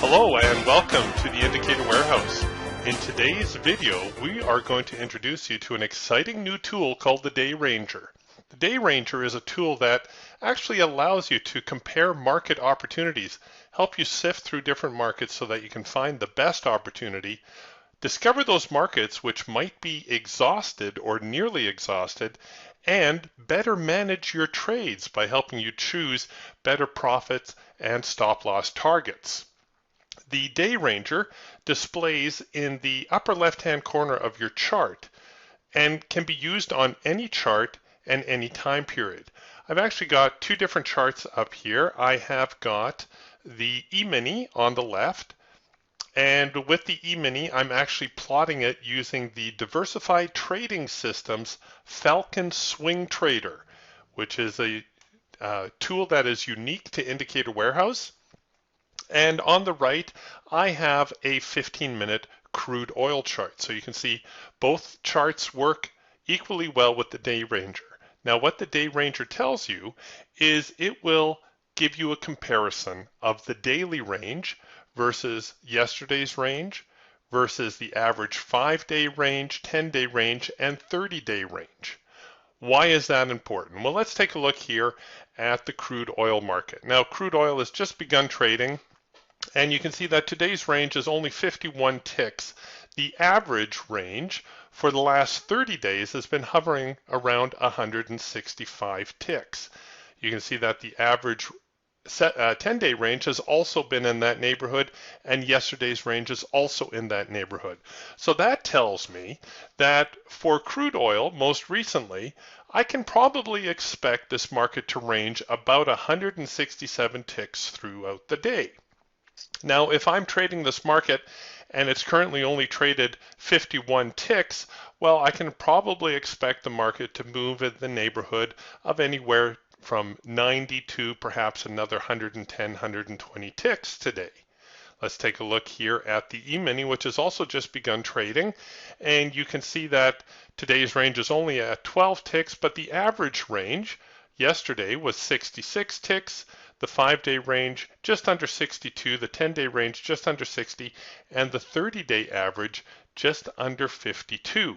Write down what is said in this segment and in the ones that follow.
Hello and welcome to the Indicator Warehouse. In today's video, we are going to introduce you to an exciting new tool called the Day Ranger. The Day Ranger is a tool that actually allows you to compare market opportunities, help you sift through different markets so that you can find the best opportunity, discover those markets which might be exhausted or nearly exhausted, and better manage your trades by helping you choose better profits and stop loss targets. The Day Ranger displays in the upper left-hand corner of your chart and can be used on any chart and any time period. I've actually got two different charts up here. I have got the E-mini on the left, and with the E-mini, I'm actually plotting it using the Diversified Trading Systems Falcon Swing Trader, which is a tool that is unique to Indicator Warehouse. And on the right, I have a 15-minute crude oil chart. So you can see both charts work equally well with the Day Ranger. Now, what the Day Ranger tells you is it will give you a comparison of the daily range versus yesterday's range versus the average 5-day range, 10-day range, and 30-day range. Why is that important? Well, let's take a look here at the crude oil market. Now, crude oil has just begun trading, and you can see that today's range is only 51 ticks. The average range for the last 30 days has been hovering around 165 ticks. You can see that the average 10-day range has also been in that neighborhood, and yesterday's range is also in that neighborhood. So that tells me that for crude oil, most recently, I can probably expect this market to range about 167 ticks throughout the day. Now, if I'm trading this market and it's currently only traded 51 ticks, well, I can probably expect the market to move in the neighborhood of anywhere from 90 to perhaps another 110, 120 ticks today. Let's take a look here at the E-mini, which has also just begun trading. And you can see that today's range is only at 12 ticks, but the average range yesterday was 66 ticks. The 5-day range just under 62, the 10-day range just under 60, and the 30-day average just under 52.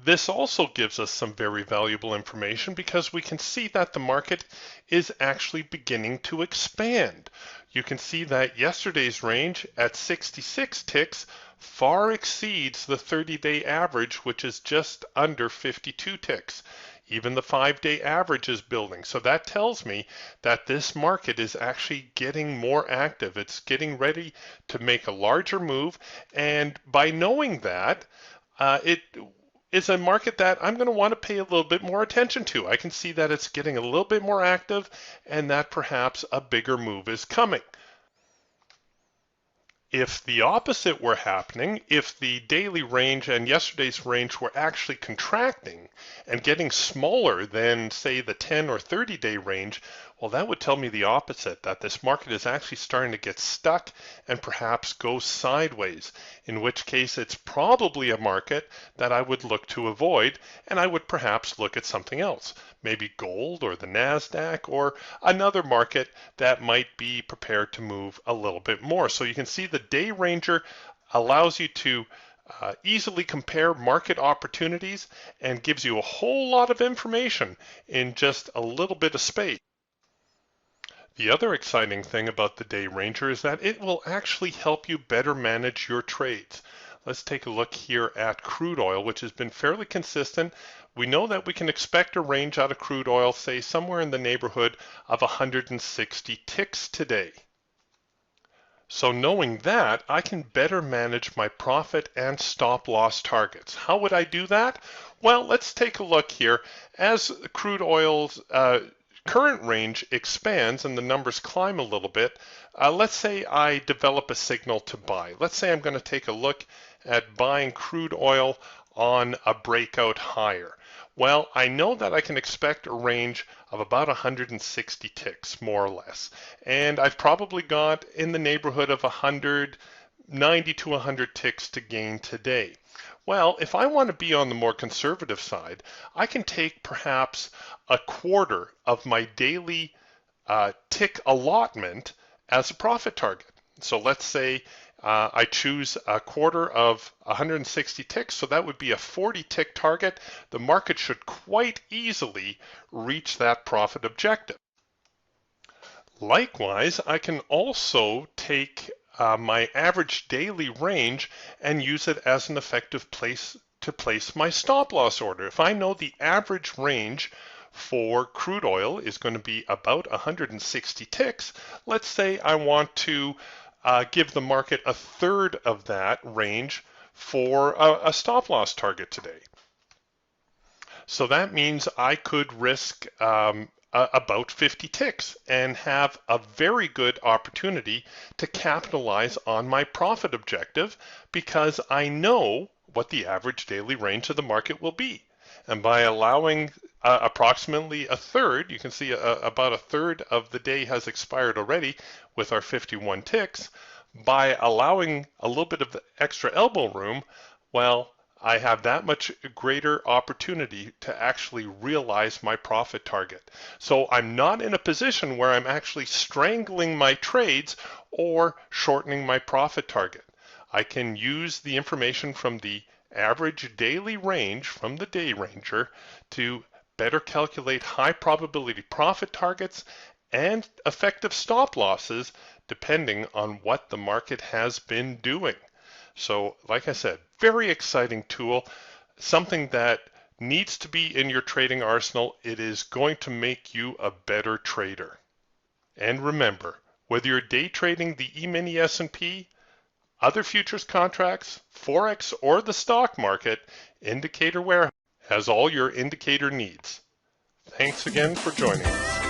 This also gives us some very valuable information because we can see that the market is actually beginning to expand. You can see that yesterday's range at 66 ticks far exceeds the 30-day average, which is just under 52 ticks. Even the 5-day average is building. So that tells me that this market is actually getting more active. It's getting ready to make a larger move. And by knowing that, it is a market that I'm going to want to pay a little bit more attention to. I can see that it's getting a little bit more active and that perhaps a bigger move is coming. If the opposite were happening, if the daily range and yesterday's range were actually contracting and getting smaller than, say, the 10 or 30-day range, well, that would tell me the opposite, that this market is actually starting to get stuck and perhaps go sideways, in which case it's probably a market that I would look to avoid, and I would perhaps look at something else, maybe gold or the NASDAQ or another market that might be prepared to move a little bit more. So you can see the Day Ranger allows you to easily compare market opportunities and gives you a whole lot of information in just a little bit of space. The other exciting thing about the Day Ranger is that it will actually help you better manage your trades. Let's take a look here at crude oil, which has been fairly consistent. We know that we can expect a range out of crude oil, say somewhere in the neighborhood of 160 ticks today. So knowing that, I can better manage my profit and stop loss targets. How would I do that? Well, let's take a look here. As crude oil's current range expands and the numbers climb a little bit, let's say I develop a signal to buy. Let's say I'm going to take a look at buying crude oil on a breakout higher. Well, I know that I can expect a range of about 160 ticks, more or less. And I've probably got in the neighborhood of 90 to 100 ticks to gain today. Well, if I want to be on the more conservative side, I can take perhaps a quarter of my daily tick allotment as a profit target. So let's say I choose a quarter of 160 ticks, so that would be a 40 tick target. The market should quite easily reach that profit objective. Likewise, I can also take my average daily range and use it as an effective place to place my stop loss order. If I know the average range for crude oil is going to be about 160 ticks, let's say I want to give the market a third of that range for a stop loss target today. So that means I could risk about 50 ticks and have a very good opportunity to capitalize on my profit objective because I know what the average daily range of the market will be. And by allowing approximately a third, you can see about a third of the day has expired already with our 51 ticks. By allowing a little bit of the extra elbow room, well, I have that much greater opportunity to actually realize my profit target. So I'm not in a position where I'm actually strangling my trades or shortening my profit target. I can use the information from the average daily range from the day ranger to better calculate high probability profit targets and effective stop losses depending on what the market has been doing. So like I said, very exciting tool, something that needs to be in your trading arsenal. It is going to make you a better trader. And remember, whether you're day trading the E-mini S&P, other futures contracts, Forex, or the stock market, Indicator Warehouse has all your indicator needs. Thanks again for joining us.